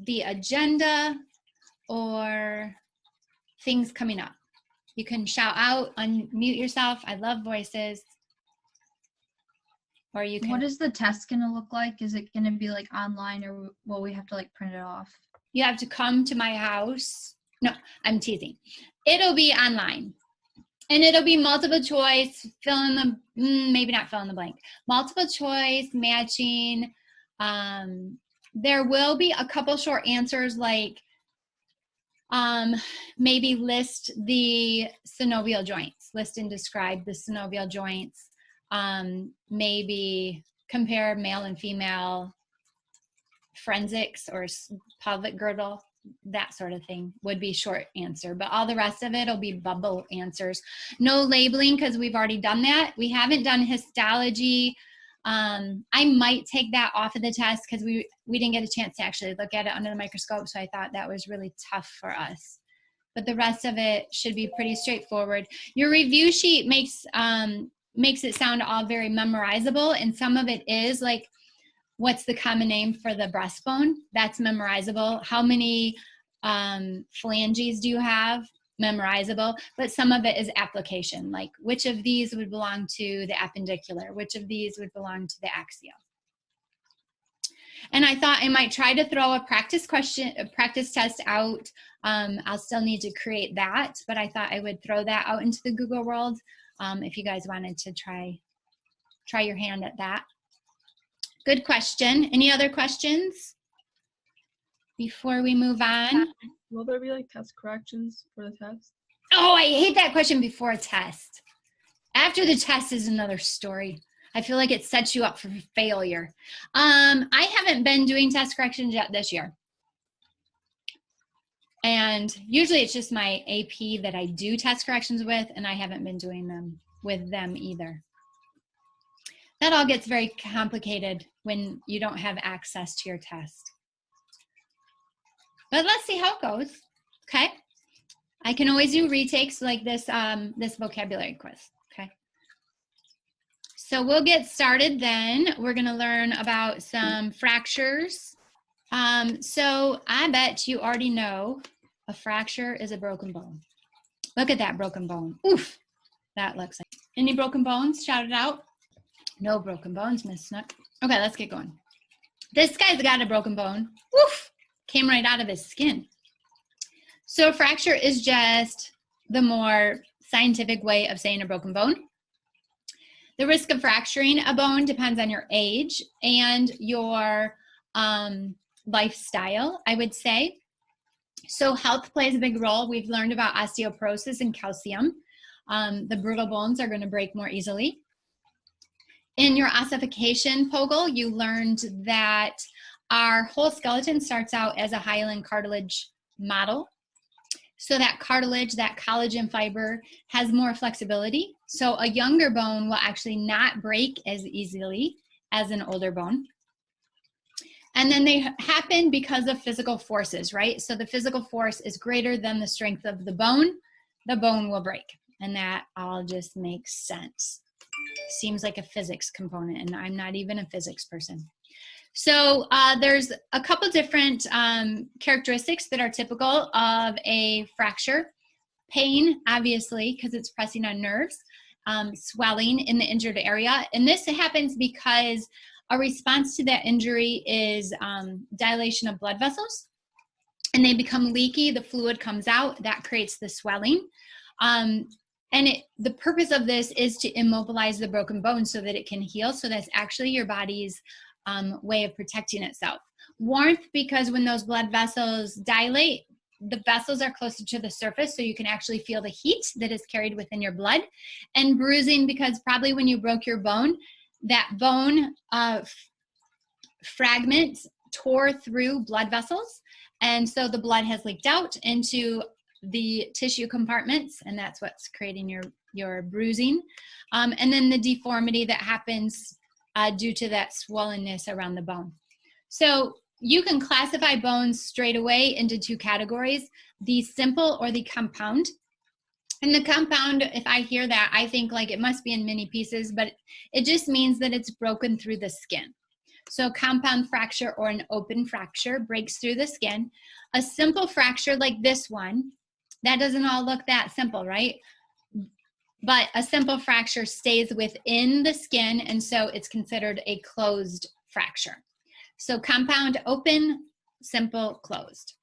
the agenda or things coming up. You can shout out, unmute yourself. I love voices. Or you can. What is the test going to look like? Is it going to be like online, or will we have to like print it off? You have to come to my house. No, I'm teasing. It'll be online. And it'll be multiple choice, fill in the, maybe not fill in the blank. Multiple choice, matching. There will be a couple short answers like maybe list the synovial joints. List and describe the synovial joints. Maybe compare male and female forensics or pelvic girdle. That sort of thing would be short answer, but all the rest of it will be bubble answers. No labeling because we've already done that. We haven't done histology. I might take that off of the test because we didn't get a chance to actually look at it under the microscope, so I thought that was really tough for us. But the rest of it should be pretty straightforward. Your review sheet makes it sound all very memorizable, and some of it is like, what's the common name for the breastbone? That's memorizable. How many phalanges do you have? Memorizable. But some of it is application, like which of these would belong to the appendicular? Which of these would belong to the axial? And I thought I might try to throw a practice test out. I'll still need to create that, but I thought I would throw that out into the Google world if you guys wanted to try your hand at that. Good question. Any other questions before we move on? Will there be like test corrections for the test? Oh, I hate that question before a test. After the test is another story. I feel like it sets you up for failure. I haven't been doing test corrections yet this year. And usually it's just my AP that I do test corrections with, and I haven't been doing them with them either. That all gets very complicated when you don't have access to your test. But let's see how it goes, okay? I can always do retakes like this, this vocabulary quiz, okay? So we'll get started then. We're gonna learn about some fractures. So I bet you already know a fracture is a broken bone. Look at that broken bone. Oof, that looks like. Any broken bones? Shout it out. No broken bones, Miss Snook. Okay, let's get going. This guy's got a broken bone. Woof! Came right out of his skin. So a fracture is just the more scientific way of saying a broken bone. The risk of fracturing a bone depends on your age and your lifestyle, I would say. So health plays a big role. We've learned about osteoporosis and calcium. The brittle bones are going to break more easily. In your ossification POGIL, you learned that our whole skeleton starts out as a hyaline cartilage model. So that cartilage, that collagen fiber, has more flexibility. So a younger bone will actually not break as easily as an older bone. And then they happen because of physical forces, right? So the physical force is greater than the strength of the bone will break. And that all just makes sense. Seems like a physics component, and I'm not even a physics person. So there's a couple different characteristics that are typical of a fracture. Pain, obviously, because it's pressing on nerves. Swelling in the injured area. And this happens because a response to that injury is dilation of blood vessels. And they become leaky, the fluid comes out, that creates the swelling. And the purpose of this is to immobilize the broken bone so that it can heal. So that's actually your body's way of protecting itself. Warmth, because when those blood vessels dilate, the vessels are closer to the surface, so you can actually feel the heat that is carried within your blood. And bruising, because probably when you broke your bone, that bone fragment tore through blood vessels. And so the blood has leaked out into the tissue compartments, and that's what's creating your bruising. And then the deformity that happens due to that swollenness around the bone. So you can classify bones straight away into two categories, the simple or the compound. And the compound, if I hear that, I think like it must be in many pieces, but it just means that it's broken through the skin. So a compound fracture or an open fracture breaks through the skin. A simple fracture like this one, that doesn't all look that simple, right? But a simple fracture stays within the skin, and so it's considered a closed fracture. So compound, open, simple, closed.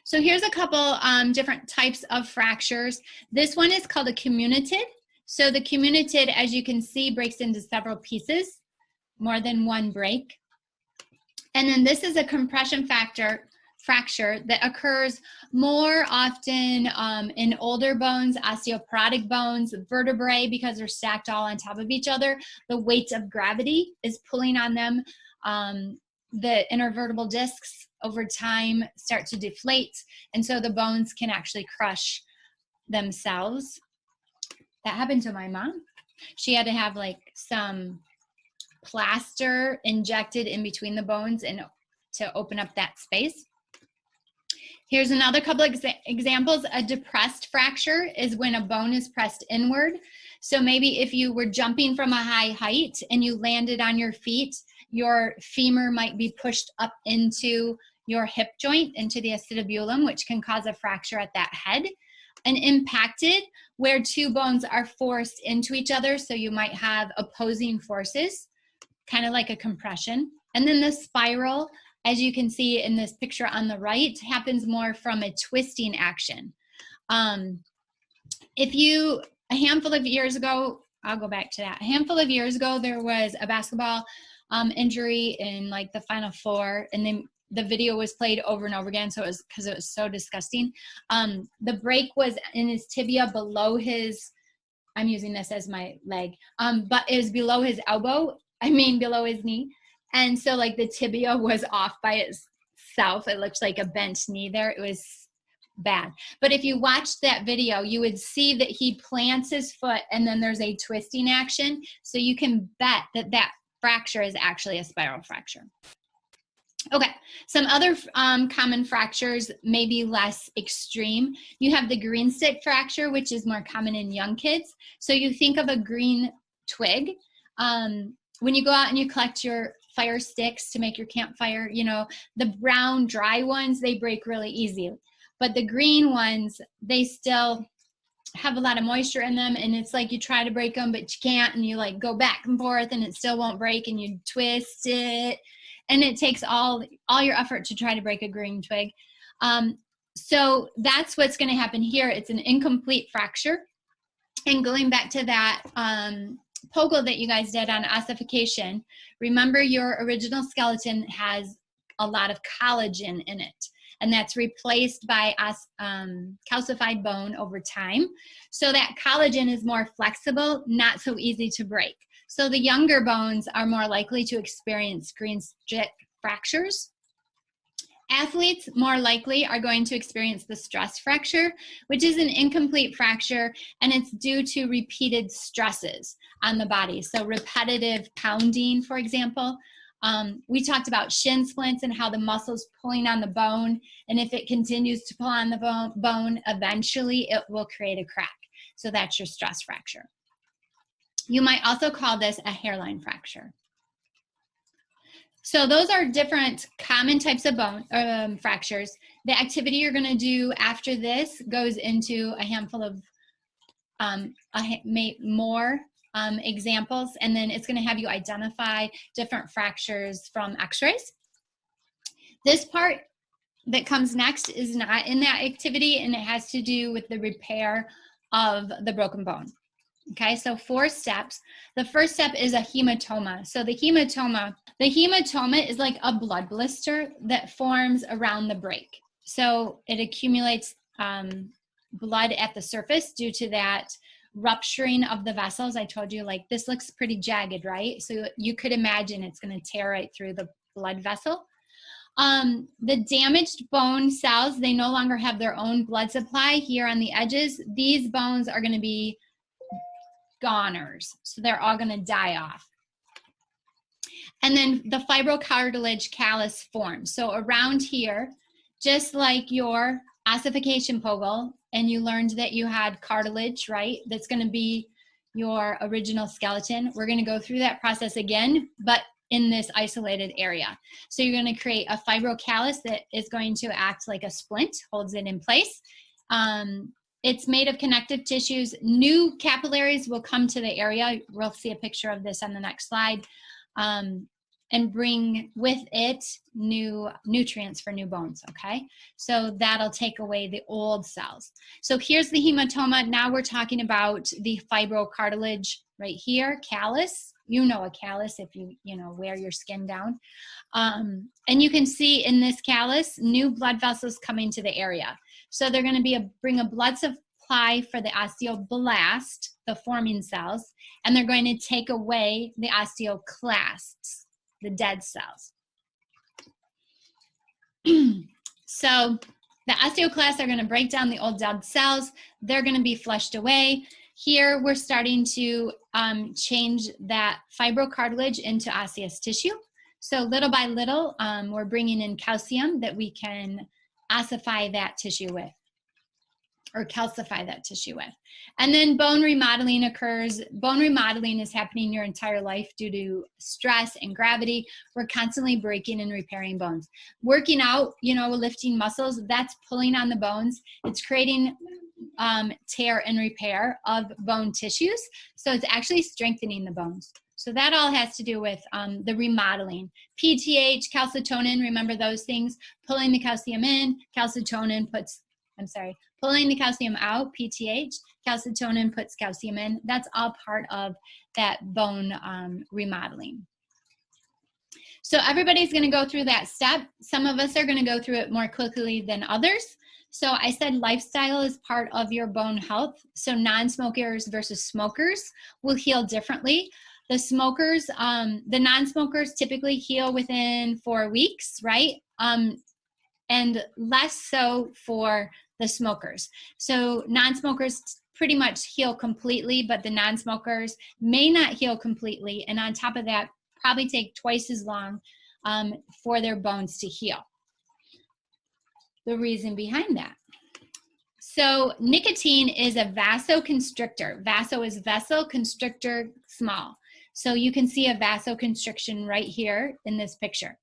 So here's a couple different types of fractures. This one is called a comminuted. So the comminuted, as you can see, breaks into several pieces, more than one break. And then this is a compression fracture that occurs more often in older bones, osteoporotic bones, vertebrae, because they're stacked all on top of each other. The weight of gravity is pulling on them. The intervertebral discs over time start to deflate, and so the bones can actually crush themselves. That happened to my mom. She had to have like some plaster injected in between the bones and to open up that space. Here's another couple examples. A depressed fracture is when a bone is pressed inward. So maybe if you were jumping from a high height and you landed on your feet, your femur might be pushed up into your hip joint, into the acetabulum, which can cause a fracture at that head. An impacted, where two bones are forced into each other, so you might have opposing forces, kind of like a compression. And then the spiral, as you can see in this picture on the right, happens more from a twisting action. A handful of years ago, I'll go back to that. A handful of years ago, there was a basketball injury in like the Final Four, and then the video was played over and over again, so it was because it was so disgusting. The break was in his tibia below his, I'm using this as my leg, but it was below his elbow, below his knee. And so like the tibia was off by itself. It looked like a bent knee there. It was bad. But if you watched that video, you would see that he plants his foot and then there's a twisting action. So you can bet that that fracture is actually a spiral fracture. Okay, some other common fractures may be less extreme. You have the green stick fracture, which is more common in young kids. So you think of a green twig. When you go out and you collect your fire sticks to make your campfire, the brown dry ones, they break really easy. But the green ones, they still have a lot of moisture in them, and it's like you try to break them, but you can't, and you like go back and forth and it still won't break, and you twist it. And it takes all your effort to try to break a green twig. So that's what's going to happen here. It's an incomplete fracture. And going back to that POGL that you guys did on ossification, remember your original skeleton has a lot of collagen in it. And that's replaced by calcified bone over time. So that collagen is more flexible, not so easy to break. So the younger bones are more likely to experience green stick fractures. Athletes more likely are going to experience the stress fracture, which is an incomplete fracture, and it's due to repeated stresses on the body. So repetitive pounding, for example. We talked about shin splints and how the muscle's pulling on the bone, and if it continues to pull on the bone, eventually it will create a crack. So that's your stress fracture. You might also call this a hairline fracture. So those are different common types of bone fractures. The activity you're going to do after this goes into a handful of more examples, and then it's going to have you identify different fractures from x-rays. This part that comes next is not in that activity, and it has to do with the repair of the broken bone. Okay, so 4 steps. The first step is a hematoma. So the hematoma is like a blood blister that forms around the break. So it accumulates blood at the surface due to that rupturing of the vessels. I told you, like, this looks pretty jagged, right? So you could imagine it's going to tear right through the blood vessel. The damaged bone cells, they no longer have their own blood supply here on the edges. These bones are going to be goners, so they're all going to die off. And then the fibrocartilage callus forms. So around here, just like your ossification POGL, and you learned that you had cartilage, right? That's going to be your original skeleton. We're going to go through that process again, but in this isolated area. So you're going to create a fibrocallus that is going to act like a splint, holds it in place. It's made of connective tissues. New capillaries will come to the area. We'll see a picture of this on the next slide. And bring with it new nutrients for new bones, okay? So that'll take away the old cells. So here's the hematoma. Now we're talking about the fibrocartilage right here, callus. You know a callus if you wear your skin down. And you can see in this callus, new blood vessels coming to the area. So they're gonna bring a blood supply for the osteoblast, the forming cells, and they're going to take away the osteoclasts, the dead cells. So the osteoclasts are going to break down the old dead cells. They're going to be flushed away. Here we're starting to change that fibrocartilage into osseous tissue. So little by little, we're bringing in calcium that we can ossify that tissue with, or calcify that tissue with. And then bone remodeling occurs. Bone remodeling is happening your entire life due to stress and gravity. We're constantly breaking and repairing bones. Working out, lifting muscles, that's pulling on the bones. It's creating tear and repair of bone tissues. So it's actually strengthening the bones. So that all has to do with the remodeling. PTH, calcitonin, remember those things? Pulling the calcium in, pulling the calcium out, PTH, calcitonin puts calcium in. That's all part of that bone remodeling. So everybody's going to go through that step. Some of us are going to go through it more quickly than others. So I said lifestyle is part of your bone health. So non-smokers versus smokers will heal differently. The smokers, the non-smokers typically heal within 4 weeks, right? And less so for the smokers. So non-smokers pretty much heal completely, but the non-smokers may not heal completely. And on top of that, probably take twice as long for their bones to heal. The reason behind that. So nicotine is a vasoconstrictor. Vaso is vessel, constrictor, small. So you can see a vasoconstriction right here in this picture.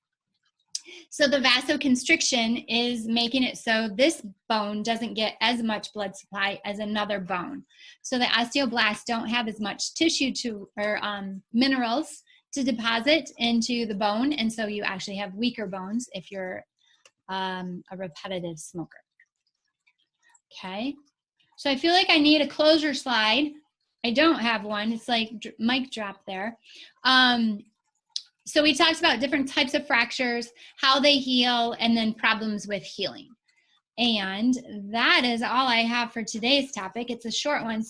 So the vasoconstriction is making it so this bone doesn't get as much blood supply as another bone. So the osteoblasts don't have as much tissue or minerals to deposit into the bone, and so you actually have weaker bones if you're a repetitive smoker. Okay, so I feel like I need a closure slide. I don't have one. It's like mic drop there. So we talked about different types of fractures, how they heal, and then problems with healing. And that is all I have for today's topic. It's a short one.